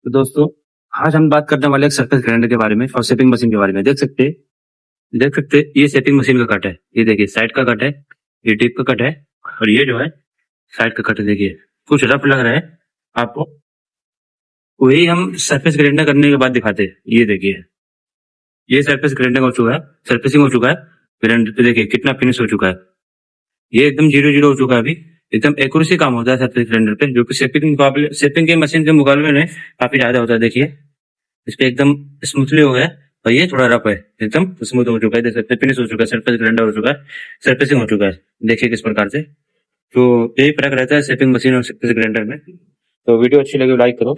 तो दोस्तों, आज हम बात करने वाले हैं सरफेस ग्राइंडर के बारे में और शेपिंग मशीन के बारे में। देख सकते ये शेपिंग मशीन का कट है। ये देखिए साइड का कट है, ये टिप का कट है और ये जो है साइड का कट है। देखिए कुछ रफ लग रहा है आपको, वही हम सरफेस ग्राइंडर करने के बाद दिखाते हैं। ये देखिए ये सरफेस ग्राइंडर हो चुका है, सरफेसिंग हो चुका है ग्राइंडर पे। देखिए कितना फिनिश हो चुका है, ये एकदम जीरो जीरो हो चुका है। अभी एकदम एक्यूरेसी काम होता है सरफेस ग्राइंडर पे, जो कि शेपिंग के मशीन के मुकाबले में काफी ज्यादा होता है। देखिए इस पे एकदम स्मूथली हो गया है और ये थोड़ा रफ है, एकदम स्मूथ हो चुका है। देख सकते फिनिश हो चुका है, सरफेस ग्राइंडर हो चुका है, सरफेसिंग हो चुका है। देखिए किस प्रकार से। तो यही फर्क रहता है शेपिंग मशीन और सरफेस ग्राइंडर में। तो वीडियो अच्छी लगी लाइक करो।